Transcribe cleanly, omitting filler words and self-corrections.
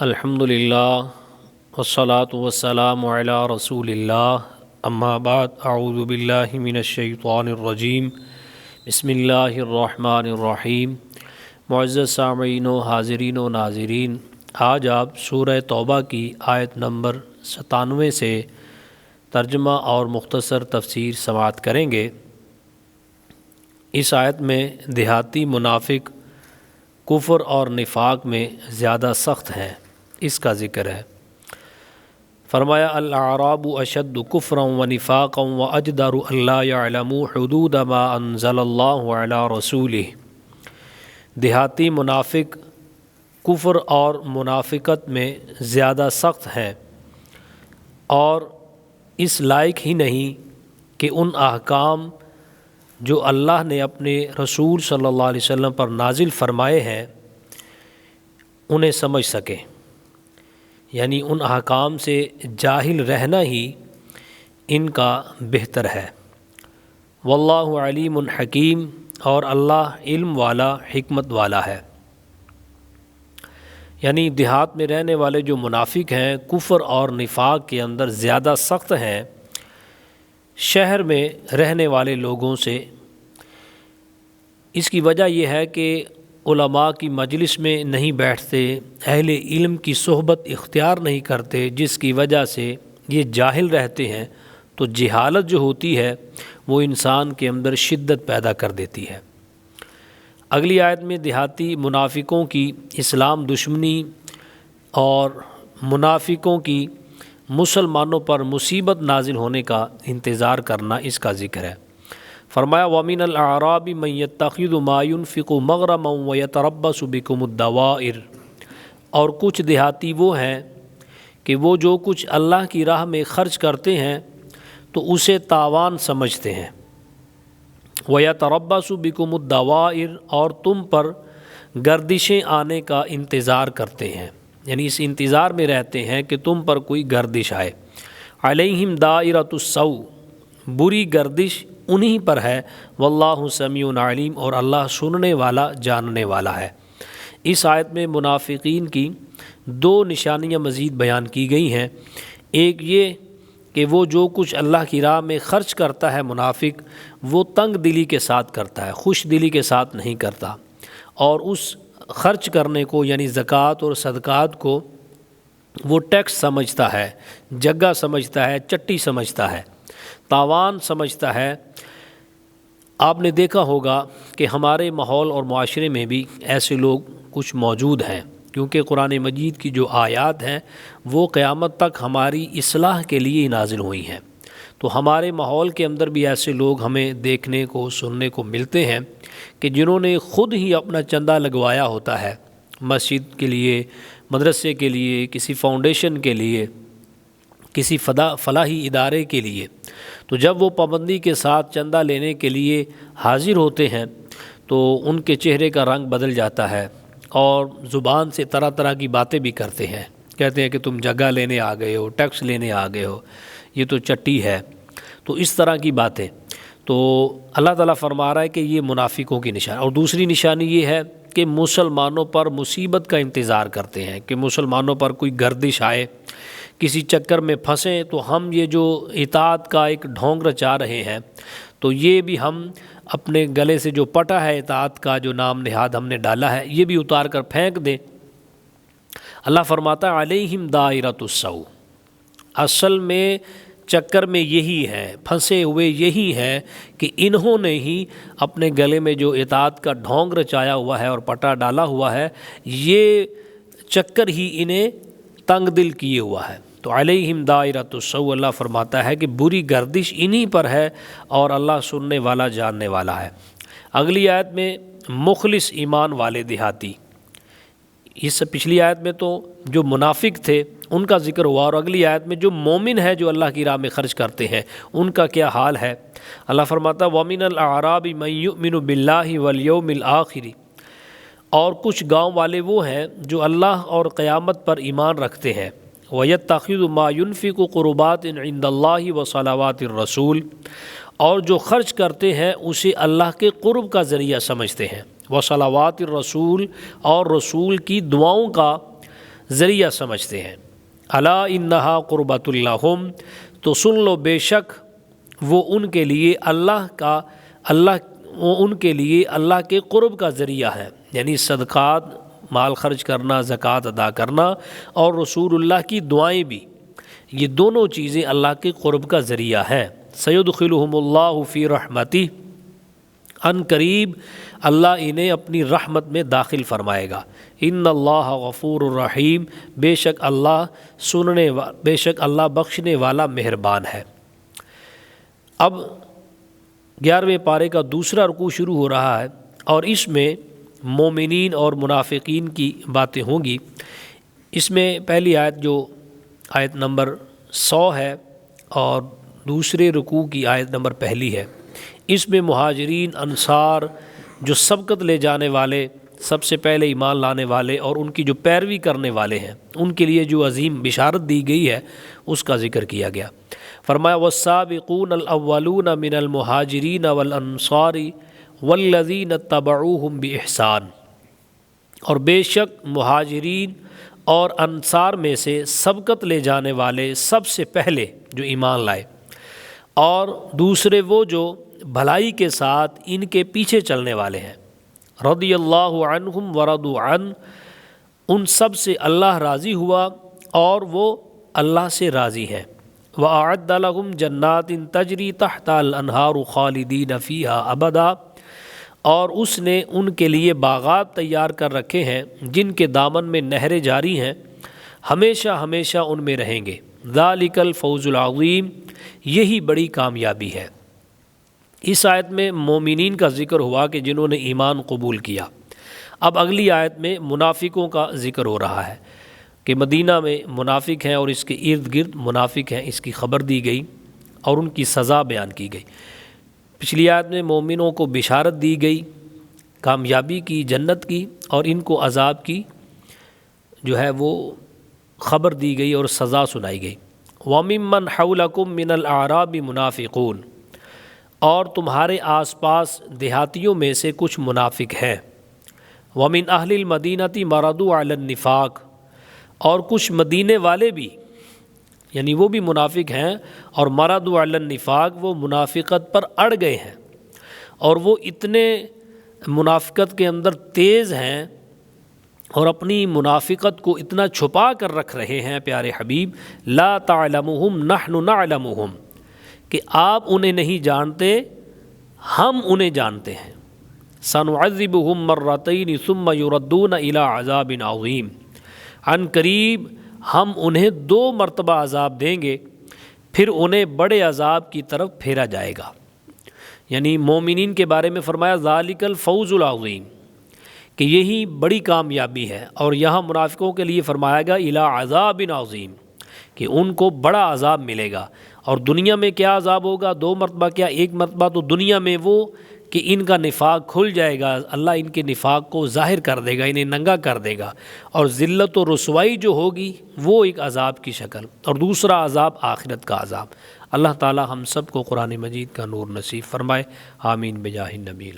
الحمدللہ والصلاة والسلام علی رسول اللہ اما بعد اعوذ باللہ من الشیطان الرجیم بسم اللہ الرحمن الرحیم۔ معزز سامعین و حاضرین و ناظرین، آج آپ سورہ توبہ کی آیت نمبر 97 سے ترجمہ اور مختصر تفسیر سماعت کریں گے۔ اس آیت میں دیہاتی منافق کفر اور نفاق میں زیادہ سخت ہیں، اس کا ذکر ہے۔ فرمایا الاعراب اشد کفرا و نفاقا و اجدر الا یعلموا حدود ما انزل اللہ علی رسولہ۔ دیہاتی منافق کفر اور منافقت میں زیادہ سخت ہیں اور اس لائق ہی نہیں کہ ان احکام جو اللہ نے اپنے رسول صلی اللہ علیہ وسلم پر نازل فرمائے ہیں انہیں سمجھ سکیں، یعنی ان احکام سے جاہل رہنا ہی ان کا بہتر ہے۔ واللہ علیم حکیم، اور اللہ علم والا حکمت والا ہے۔ یعنی دیہات میں رہنے والے جو منافق ہیں کفر اور نفاق کے اندر زیادہ سخت ہیں شہر میں رہنے والے لوگوں سے۔ اس کی وجہ یہ ہے کہ علماء کی مجلس میں نہیں بیٹھتے، اہل علم کی صحبت اختیار نہیں کرتے، جس کی وجہ سے یہ جاہل رہتے ہیں، تو جہالت جو ہوتی ہے وہ انسان کے اندر شدت پیدا کر دیتی ہے۔ اگلی آیت میں دیہاتی منافقوں کی اسلام دشمنی اور منافقوں کی مسلمانوں پر مصیبت نازل ہونے کا انتظار کرنا، اس کا ذکر ہے۔ فرمایا وَمِنَ الْأَعْرَابِ مَن يَتَّخِذُ مَا يُنْفِقُ مَغْرَمًا وَيَتَرَبَّصُ بِكُمُ الدَّوَائِرَ، اور کچھ دیہاتی وہ ہیں کہ وہ جو کچھ اللہ کی راہ میں خرچ کرتے ہیں تو اسے تاوان سمجھتے ہیں۔ وَيَتَرَبَّصُ بِكُمُ الدَّوَائِرَ، اور تم پر گردشیں آنے کا انتظار کرتے ہیں، یعنی اس انتظار میں رہتے ہیں کہ تم پر کوئی گردش آئے۔ عَلَيْهِمْ دَائِرَةُ السَّوْءِ، بری گردش انہی پر ہے۔ واللہ سمیع علیم، اور اللہ سننے والا جاننے والا ہے۔ اس آیت میں منافقین کی دو نشانیاں مزید بیان کی گئی ہیں۔ ایک یہ کہ وہ جو کچھ اللہ کی راہ میں خرچ کرتا ہے منافق، وہ تنگ دلی کے ساتھ کرتا ہے، خوش دلی کے ساتھ نہیں کرتا، اور اس خرچ کرنے کو یعنی زکوٰۃ اور صدقات کو وہ ٹیکس سمجھتا ہے، جگہ سمجھتا ہے، چٹی سمجھتا ہے، تاوان سمجھتا ہے۔ آپ نے دیکھا ہوگا کہ ہمارے ماحول اور معاشرے میں بھی ایسے لوگ کچھ موجود ہیں، کیونکہ قرآن مجید کی جو آیات ہیں وہ قیامت تک ہماری اصلاح کے لیے نازل ہوئی ہیں۔ تو ہمارے ماحول کے اندر بھی ایسے لوگ ہمیں دیکھنے کو سننے کو ملتے ہیں کہ جنہوں نے خود ہی اپنا چندہ لگوایا ہوتا ہے مسجد کے لیے، مدرسے کے لیے، کسی فاؤنڈیشن کے لیے، کسی فلاحی ادارے کے لیے، تو جب وہ پابندی کے ساتھ چندہ لینے کے لیے حاضر ہوتے ہیں تو ان کے چہرے کا رنگ بدل جاتا ہے اور زبان سے طرح طرح کی باتیں بھی کرتے ہیں، کہتے ہیں کہ تم جگہ لینے آ گئے ہو، ٹیکس لینے آ گئے ہو، یہ تو چٹی ہے، تو اس طرح کی باتیں۔ تو اللہ تعالیٰ فرما رہا ہے کہ یہ منافقوں کی نشانی۔ اور دوسری نشانی یہ ہے کہ مسلمانوں پر مصیبت کا انتظار کرتے ہیں، کہ مسلمانوں پر کوئی گردش آئے، کسی چکر میں پھنسیں تو ہم یہ جو اطاعت کا ایک ڈھونگ رچا رہے ہیں تو یہ بھی ہم اپنے گلے سے جو پٹا ہے اطاعت کا، جو نام نہاد ہم نے ڈالا ہے، یہ بھی اتار کر پھینک دیں۔ اللہ فرماتا ہے علیہم دائرۃ السوء، اصل میں چکر میں یہی ہے، پھنسے ہوئے یہی ہے کہ انہوں نے ہی اپنے گلے میں جو اطاعت کا ڈھونگ رچایا ہوا ہے اور پٹا ڈالا ہوا ہے، یہ چکر ہی انہیں تنگ دل کیے ہوا ہے۔ تو علیہم دائرۃ السوء، اللہ فرماتا ہے کہ بری گردش انہی پر ہے، اور اللہ سننے والا جاننے والا ہے۔ اگلی آیت میں مخلص ایمان والے دیہاتی، اس سے پچھلی آیت میں تو جو منافق تھے ان کا ذکر ہوا، اور اگلی آیت میں جو مومن ہے جو اللہ کی راہ میں خرچ کرتے ہیں ان کا کیا حال ہے۔ اللہ فرماتا وَمِنَ الْأَعْرَابِ مَن يُؤْمِنُ بِاللَّهِ وَالْيَوْمِ الْآخِرِ، اور کچھ گاؤں والے وہ ہیں جو اللہ اور قیامت پر ایمان رکھتے ہیں۔ وَيَتَّخِذُ مَا يُنْفِقُ قُرُبَاتٍ عِنْدَ اللَّهِ وَصَلَوَاتِ الرَّسُولِ، اور جو خرچ کرتے ہیں اسے اللہ کے قرب کا ذریعہ سمجھتے ہیں۔ وصلوات الرسول، اور رسول کی دعاؤں کا ذریعہ سمجھتے ہیں۔ الا انہا قربۃ لہم، تو سن لو بے شک وہ ان کے لیے اللہ کے قرب کا ذریعہ ہے، یعنی صدقات، مال خرچ کرنا، زکوٰۃ ادا کرنا، اور رسول اللہ کی دعائیں بھی، یہ دونوں چیزیں اللہ کے قرب کا ذریعہ ہے۔ سیدخلہم اللہ فی رحمتہ، ان قریب اللہ انہیں اپنی رحمت میں داخل فرمائے گا۔ ان اللہ غفور الرحیم، بے شک اللہ بخشنے والا مہربان ہے۔ اب 11ویں پارے کا دوسرا رکوع شروع ہو رہا ہے، اور اس میں مومنین اور منافقین کی باتیں ہوں گی۔ اس میں پہلی آیت جو آیت نمبر 100 ہے، اور دوسرے رکوع کی آیت نمبر پہلی ہے۔ اس میں مہاجرین، انصار، جو سبقت لے جانے والے، سب سے پہلے ایمان لانے والے اور ان کی جو پیروی کرنے والے ہیں، ان کے لیے جو عظیم بشارت دی گئی ہے اس کا ذکر کیا گیا۔ فرمایا والسابقون الاولون من المہاجرین والانصار والذین اتبعوہم باحسان، اور بے شک مہاجرین اور انصار میں سے سبقت لے جانے والے سب سے پہلے جو ایمان لائے، اور دوسرے وہ جو بھلائی کے ساتھ ان کے پیچھے چلنے والے ہیں، رضی اللہ عنہم ورضوا عنہ، ان سب سے اللہ راضی ہوا اور وہ اللہ سے راضی ہیں۔ وَأَعَدَّ لَهُمْ جَنَّاتٍ تَجْرِي تَحْتَهَا الْأَنْهَارُ خَالِدِينَ فِيهَا أَبَدًا، اور اس نے ان کے لیے باغات تیار کر رکھے ہیں جن کے دامن میں نہریں جاری ہیں، ہمیشہ ہمیشہ ان میں رہیں گے۔ ذَلِكَ الْفَوْزُ الْعَظِيمُ، یہی بڑی کامیابی ہے۔ اس آیت میں مومنین کا ذکر ہوا کہ جنہوں نے ایمان قبول کیا۔ اب اگلی آیت میں منافقوں کا ذکر ہو رہا ہے کہ مدینہ میں منافق ہیں اور اس کے ارد گرد منافق ہیں، اس کی خبر دی گئی اور ان کی سزا بیان کی گئی۔ پچھلی آیت میں مومنوں کو بشارت دی گئی کامیابی کی، جنت کی، اور ان کو عذاب کی جو ہے وہ خبر دی گئی اور سزا سنائی گئی۔ وَمِمَّنْ حَوْلَكُمْ مِنَ الْأَعْرَابِ مُنَافِقُونَ، اور تمہارے آس پاس دیہاتیوں میں سے کچھ منافق ہیں۔ وَمِنْ أَهْلِ الْمَدِينَةِ مَرَضُوا عَلَى النِّفَاقِ، اور کچھ مدینے والے بھی، یعنی وہ بھی منافق ہیں، اور مَرَضُوا عَلَى النِّفَاقِ، وہ منافقت پر اڑ گئے ہیں، اور وہ اتنے منافقت کے اندر تیز ہیں اور اپنی منافقت کو اتنا چھپا کر رکھ رہے ہیں پیارے حبیب، لا تعلمهم نحن نعلمهم، کہ آپ انہیں نہیں جانتے، ہم انہیں جانتے ہیں۔ سنعذبهم مرتين ثم يردون الى عذاب عظیم، عن قریب ہم انہیں 2 مرتبہ عذاب دیں گے، پھر انہیں بڑے عذاب کی طرف پھیرا جائے گا۔ یعنی مومنین کے بارے میں فرمایا ذالک الفوز العظیم، کہ یہی بڑی کامیابی ہے، اور یہاں منافقوں کے لیے فرمایا گا الی عذاب عظیم، کہ ان کو بڑا عذاب ملے گا۔ اور دنیا میں کیا عذاب ہوگا؟ 2 مرتبہ کیا 1 مرتبہ؟ تو دنیا میں وہ کہ ان کا نفاق کھل جائے گا، اللہ ان کے نفاق کو ظاہر کر دے گا، انہیں ننگا کر دے گا، اور ذلت و رسوائی جو ہوگی وہ ایک عذاب کی شکل، اور دوسرا عذاب آخرت کا عذاب۔ اللہ تعالی ہم سب کو قرآن مجید کا نور نصیب فرمائے، آمین بجاہ النبی۔